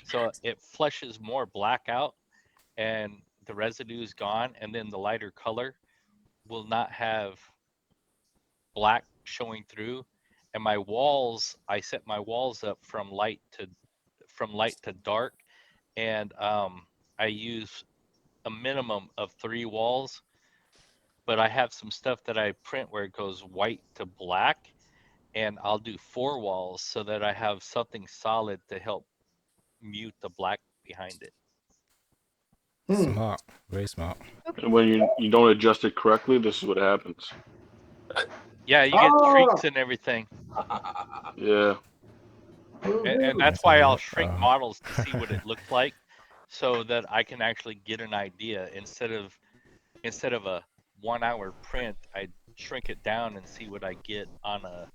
So it flushes more black out and the residue is gone. And then the lighter color will not have black showing through. And my walls, I set my walls up from light to dark. And I use a minimum of 3 walls, but I have some stuff that I print where it goes white to black, and I'll do 4 walls so that I have something solid to help mute the black behind it. Smart, very smart. And when you don't adjust it correctly, this is what happens. Yeah, you get shrinks and everything. Yeah. And that's why I'll shrink models to see what it looks like, so that I can actually get an idea. Instead of a 1 hour print, I shrink it down and see what I get on a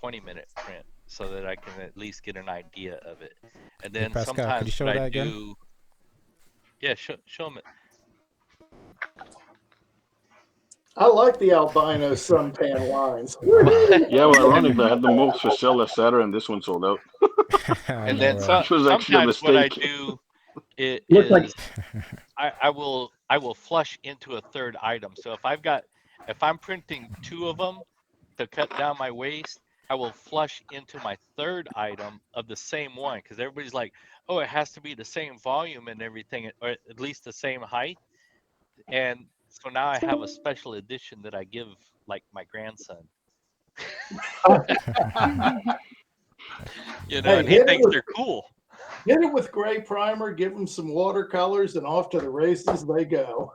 20-minute print so that I can at least get an idea of it. And Hey, then Pascal, could you sometimes show what that I again? do, yeah, show them it. I like the albino suntan lines. Yeah, well, ironically, I had the most for sale last Saturday, and this one sold out. I And know, then right? Which was actually a sometimes what I mistake. do is Look like I will flush into a third item. So if I'm printing 2 of them to cut down my waste, I will flush into my third item of the same one, because everybody's like, oh, it has to be the same volume and everything, or at least the same height. And so now I have a special edition that I give like my grandson. You know, Hey, and he hit it thinks with- they're cool. Hit it with gray primer, give them some watercolors, and off to the races they go.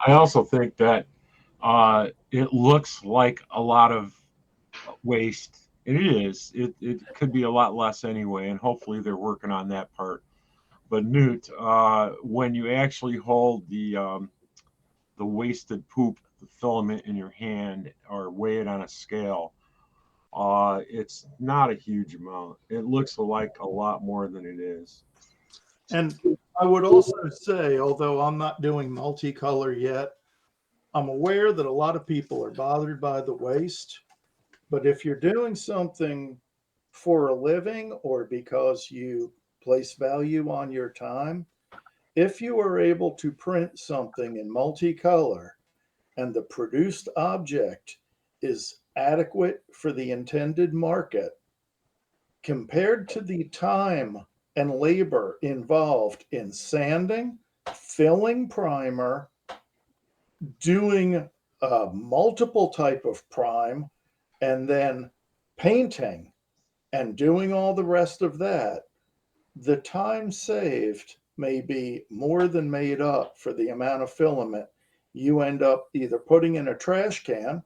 I also think that it looks like a lot of waste. It is. It could be a lot less anyway, and hopefully they're working on that part. But Newt, when you actually hold the wasted poop, the filament in your hand, or weigh it on a scale, it's not a huge amount. It looks like a lot more than it is. And I would also say, although I'm not doing multicolor yet, I'm aware that a lot of people are bothered by the waste. But if you're doing something for a living or because you place value on your time, if you are able to print something in multicolor and the produced object is adequate for the intended market, compared to the time and labor involved in sanding, filling primer, doing multiple type of prime, and then painting and doing all the rest of that, the time saved may be more than made up for the amount of filament you end up either putting in a trash can,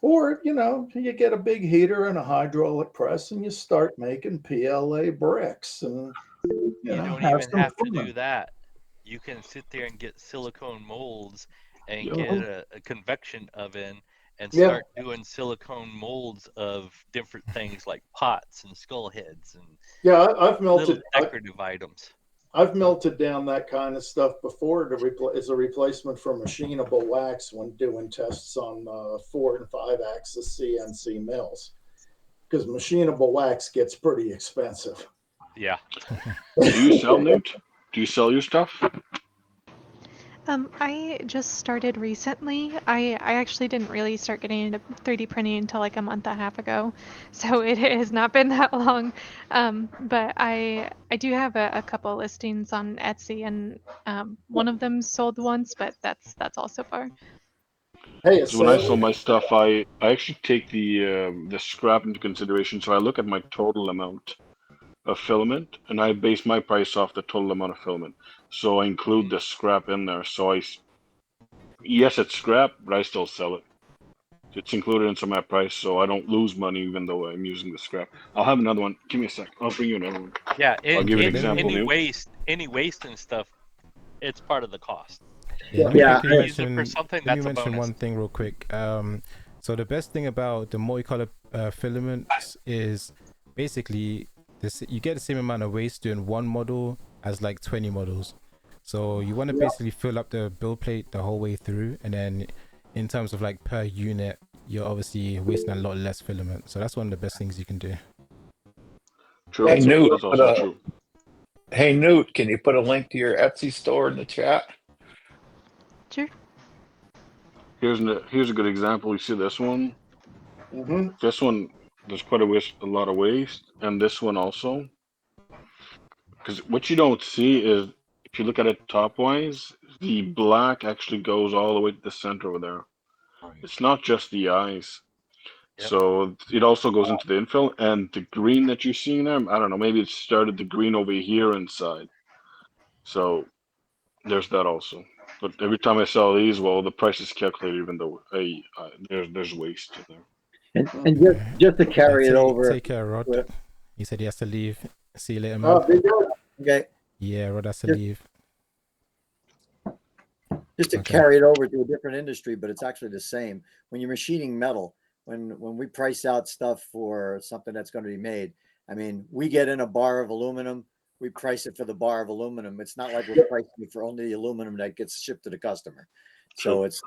or, you get a big heater and a hydraulic press and you start making PLA bricks and, You don't have even some have to fun. do that. You can sit there and get silicone molds and Yeah. get a convection oven and Yeah. start doing silicone molds of different things like pots and skull heads and Yeah, I've little melted. decorative items. I've melted down that kind of stuff before as a replacement for machinable wax when doing tests on 4 and 5 axis CNC mills, because machinable wax gets pretty expensive. Yeah. Do you sell, Newt? Do you sell your stuff? I just started recently. I actually didn't really start getting into 3D printing until like a month and a half ago, so it has not been that long. But I do have a couple listings on Etsy, and one of them sold once, but that's all so far. Hey, So when I sell my stuff, I actually take the scrap into consideration. So I look at my total amount of filament, and I base my price off the total amount of filament. So I include the scrap in there. So yes, it's scrap, but I still sell it. It's included into my price, so I don't lose money even though I'm using the scrap. I'll have another one. Give me a sec. I'll bring you another one. Yeah. I'll give you an example, Any Newt. waste and stuff, it's part of the cost. Yeah, let me Yeah, quickly Use it for mention, something, let me that's a mention bonus. one thing real quick. So the best thing about the multicolor filaments is basically this: you get the same amount of waste doing one model as like 20 models. So you want to basically fill up the build plate the whole way through, and then in terms of like per unit, you're obviously wasting a lot less filament. So that's one of the best things you can do. True. Hey, Newt, That's also true. Hey, Newt, can you put a link to your Etsy store in the chat? Sure. Here's a good example. You see this one? Mm-hmm. This one, there's quite a lot of waste, and this one also. Because what you don't see is, if you look at it top-wise, the black actually goes all the way to the center over there. It's not just the eyes. Yep. So it also goes into the infill, and the green that you're seeing there, I don't know, maybe it started the green over here inside. So there's that also. But every time I sell these, well, the price is calculated even though there's waste in there. And just to carry it over. Take care, Rod. He said he has to leave. See you later, man. Oh, did you? Okay. Yeah, Rod has to Just- leave. Just to Okay. carry it over to a different industry, but it's actually the same. When you're machining metal, when we price out stuff for something that's going to be made, I mean, we get in a bar of aluminum, we price it for the bar of aluminum. It's not like we're pricing it for only the aluminum that gets shipped to the customer. So it's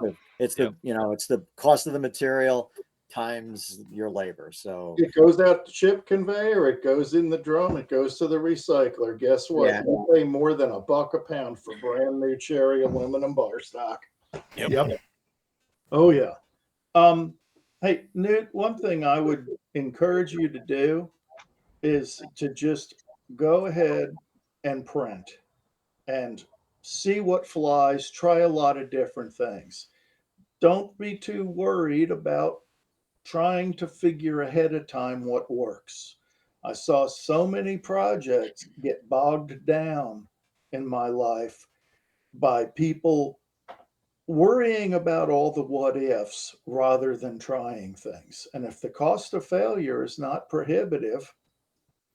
the you know, it's the cost of the material times your labor. So It goes out the ship conveyor, it goes in the drum, it goes to the recycler. Guess what? Yeah. You pay more than $1 a pound for brand new cherry aluminum bar stock. Yep. Oh yeah. Hey, Newt, one thing I would encourage you to do is to just go ahead and print and see what flies, try a lot of different things. Don't be too worried about trying to figure ahead of time what works. I saw so many projects get bogged down in my life by people worrying about all the what ifs rather than trying things. And if the cost of failure is not prohibitive,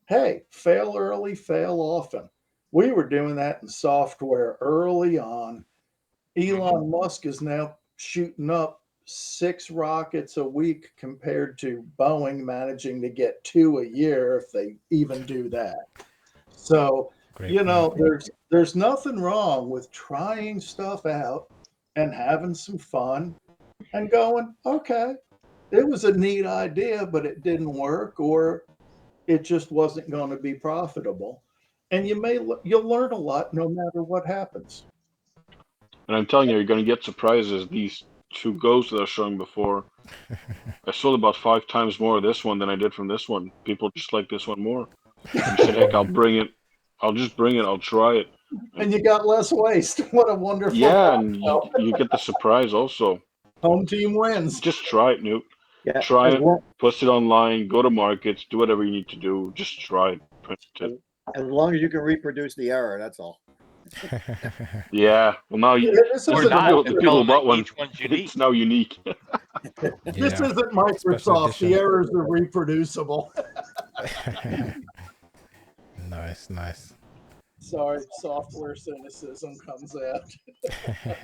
hey, fail early, fail often. We were doing that in software early on. Elon Musk is now shooting up 6 rockets a week compared to Boeing managing to get 2 a year if they even do that. So, Great you know, point. there's nothing wrong with trying stuff out and having some fun and going, okay, it was a neat idea, but it didn't work, or it just wasn't going to be profitable. And you'll learn a lot no matter what happens. And I'm telling you, you're going to get surprises. These 2 ghosts that I was showing before, I sold about 5 times more of this one than I did from this one. People just like this one more. I said, heck, I'll bring it. I'll just bring it. I'll try it. And you got less waste. What a wonderful Yeah, and outcome. you get the surprise also. Home team wins. Just try it, Newt. yeah, Try as it. long, Post it online. Go to markets. Do whatever you need to do. Just try it. Print it. as long as you can reproduce the error, that's all. Yeah. Well, now you, This Or isn't not, the and people tell who them bought that one, each one's unique. it's now unique. This Yeah. isn't Microsoft. Special The edition. errors are reproducible. Nice. Sorry, software cynicism comes out.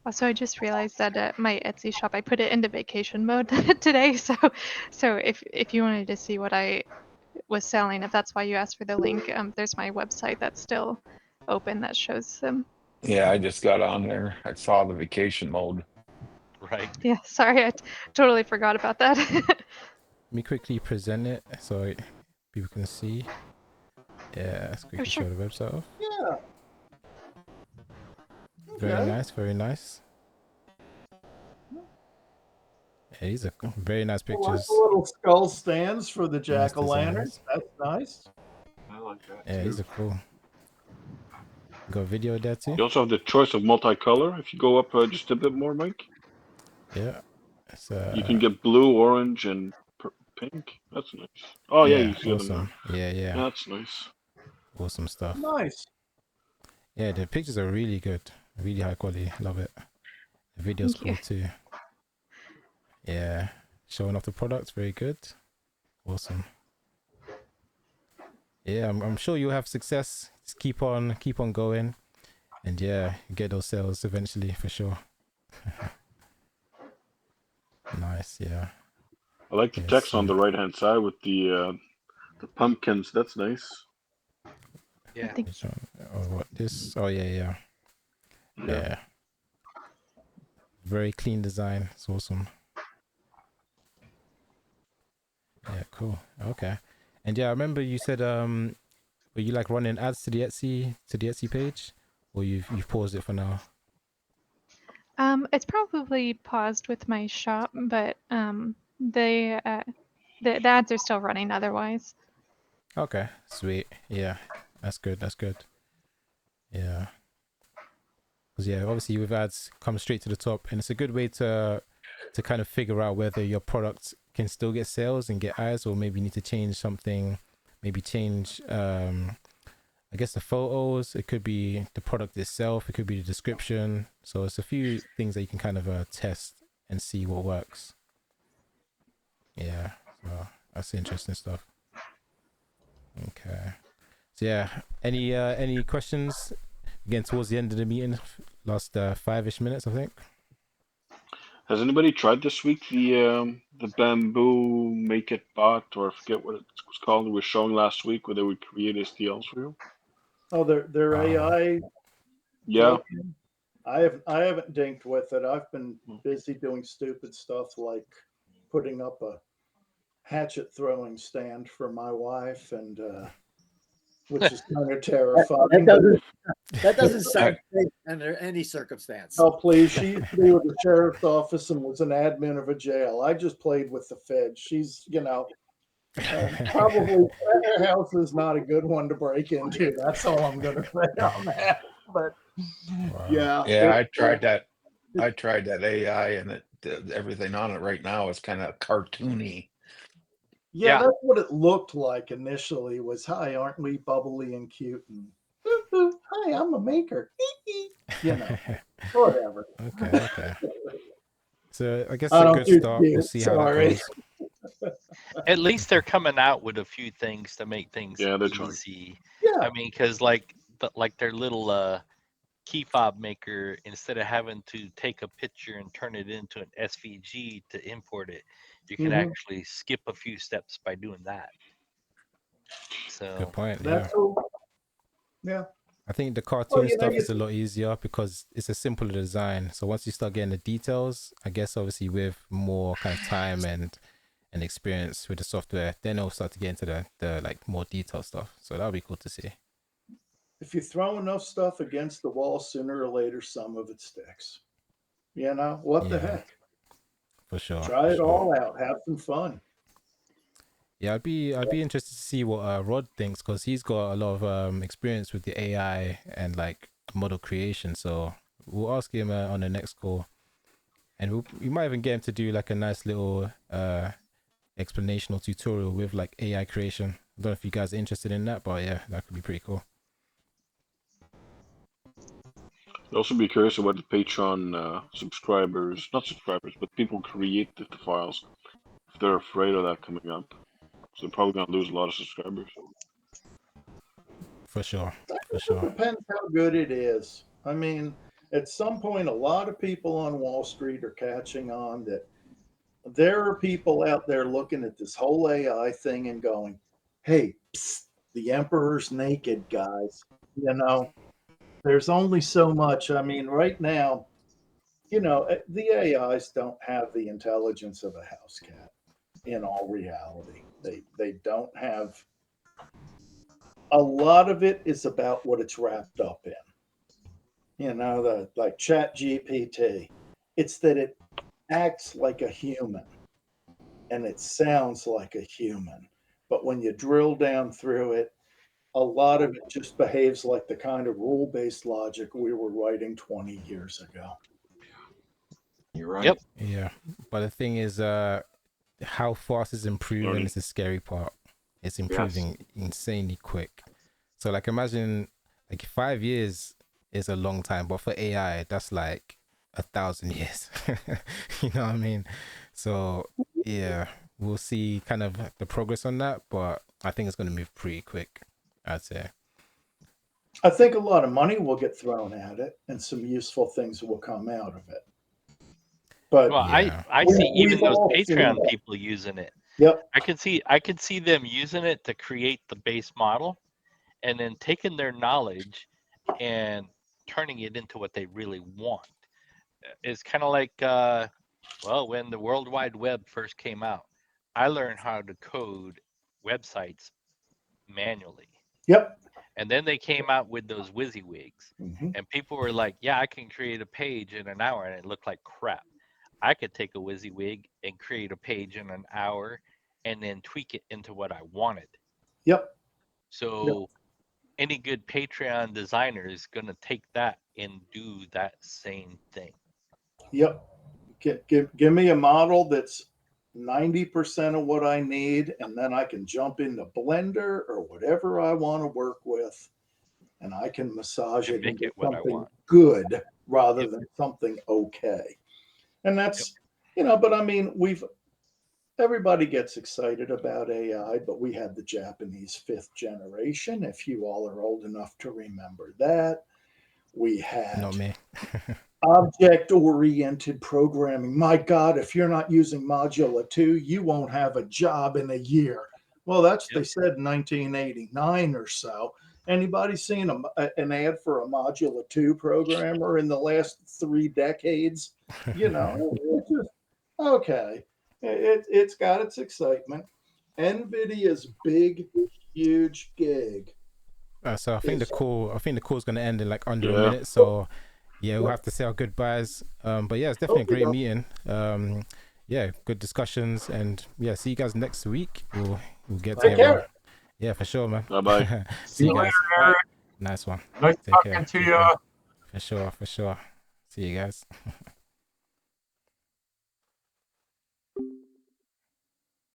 Also, I just realized that my Etsy shop, I put it into vacation mode today. So if you wanted to see what I was selling, if that's why you asked for the link, there's my website that's still open that shows them. Yeah, I just got on there. I saw the vacation mode. Right. Yeah, sorry, I totally forgot about that. Let me quickly present it so people can see. Yeah, let's quickly sure. show the website off. Yeah. Very nice. Yeah, these are very nice I like pictures. the little skull stands for the Nice jack-o'-lanterns. designs. That's nice. I like that Yeah, too. these are cool. Got video there too. You also have the choice of multicolor. If you go up just a bit more, Mike, Yeah. It's, you can get blue, orange, and pink. That's nice. Oh yeah, you see them awesome. now. Yeah. That's nice. Awesome stuff. Nice. Yeah, the pictures are really good. Really high quality. Love it. The video's Thank you. cool too. Yeah. Showing off the products, very good. Awesome. Yeah, I'm sure you'll have success. Just keep on going. And yeah, get those sales eventually for sure. Nice, yeah. I like the Yes, text on the right hand side with the pumpkins. That's nice. Yeah. Which one? Oh, what this? Oh yeah. Very clean design. It's awesome. Yeah, cool. Okay. And yeah, I remember you said were you like running ads to the Etsy page, or you've paused it for now? It's probably paused with my shop, but the ads are still running otherwise. Okay, sweet. Yeah, that's good. Yeah. Because yeah, obviously with ads come straight to the top, and it's a good way to kind of figure out whether your product can still get sales and get eyes, or maybe you need to change something. Maybe change I guess the photos. It could be the product itself. It could be the description. So it's a few things that you can kind of test and see what works. Yeah, so that's interesting stuff. Okay. So yeah, any questions? Again, towards the end of the meeting, last 5-ish minutes, I think. Has anybody tried this week the bamboo make it bot, or I forget what it was called? It was showing last week where they would create STLs for you. Oh, their AI Yeah. token? I haven't dinked with it. I've been busy doing stupid stuff like putting up a hatchet throwing stand for my wife, and which is kind of terrifying. That doesn't sound safe under any circumstance. Oh, please. She used to be with the sheriff's office and was an admin of a jail. I just played with the Fed. She's, probably her house is not a good one to break into. That's all I'm going to say on that. But yeah. Yeah, I tried that. I tried that AI, and everything on it right now is kind of cartoony. Yeah, that's what it looked like initially was, hi, aren't we bubbly and cute? And hi, I'm a maker. Whatever. Okay. So I guess a good start. We'll see how that goes. At least they're coming out with a few things to make things easy. Yeah. I mean, because like their little key fob maker, instead of having to take a picture and turn it into an SVG to import it, you can actually skip a few steps by doing that. So good point. That's cool. Yeah. I think the cartoon stuff is a lot easier because it's a simpler design. So once you start getting the details, I guess obviously with more kind of time and experience with the software, then it'll start to get into the like more detailed stuff. So that'll be cool to see. If you throw enough stuff against the wall, sooner or later, some of it sticks. What the heck? For sure. Try it all out. Have some fun. Yeah, I'd be interested to see what Rod thinks, because he's got a lot of experience with the AI and like model creation. So we'll ask him on the next call, and we might even get him to do like a nice little explanation or tutorial with like AI creation. I don't know if you guys are interested in that, but yeah, that could be pretty cool. I'd also be curious about the Patreon subscribers, not subscribers, but people who create the files, if they're afraid of that coming up. So they're probably going to lose a lot of subscribers. For sure. It depends how good it is. I mean, at some point, a lot of people on Wall Street are catching on that there are people out there looking at this whole AI thing and going, hey, psst, the emperor's naked, guys. There's only so much. I mean, right now, the AIs don't have the intelligence of a house cat in all reality. They don't have. A lot of it is about what it's wrapped up in. Like ChatGPT. It's that it acts like a human and it sounds like a human. But when you drill down through it, a lot of it just behaves like the kind of rule-based logic we were writing 20 years ago. You're right. Yep. Yeah. But the thing is, how fast it's improving is the scary part. It's improving insanely quick. So like imagine like 5 years is a long time, but for AI, that's like 1,000 years. You know what I mean? So yeah, we'll see kind of the progress on that, but I think it's going to move pretty quick, I'd say. I think a lot of money will get thrown at it and some useful things will come out of it. But well, I see even those Patreon people using it. Yep. I could see them using it to create the base model and then taking their knowledge and turning it into what they really want. It's kind of like, when the World Wide Web first came out, I learned how to code websites manually. Yep. And then they came out with those WYSIWYGs, and people were like, yeah, I can create a page in an hour, and it looked like crap. I could take a WYSIWYG and create a page in an hour and then tweak it into what I wanted. Yep. So any good Patreon designer is going to take that and do that same thing. Yep. Give me a model that's 90% of what I need, and then I can jump into Blender or whatever I want to work with, and I can massage it into something good rather than something okay. And that's, but I mean, everybody gets excited about AI, but we had the Japanese 5th generation. If you all are old enough to remember that, we had. Not me. Object-oriented programming. My God, if you're not using Modula 2, you won't have a job in a year. Well, that's what they said in 1989 or so. Anybody seen an ad for a Modula 2 programmer in the last 3 decades? You know, it's just, okay. It's got its excitement. NVIDIA's big, huge gig. So I think the call is going to end in like under a Yeah. minute. So yeah, we'll have to say our goodbyes. But yeah, it's definitely a great meeting. Yeah, good discussions, and yeah, see you guys next week. We'll get Take together. care. Yeah, for sure, man. Bye-bye. See you later, guys. Eric. Nice one. Nice Take talking care. to Take you. care. For sure. See you guys.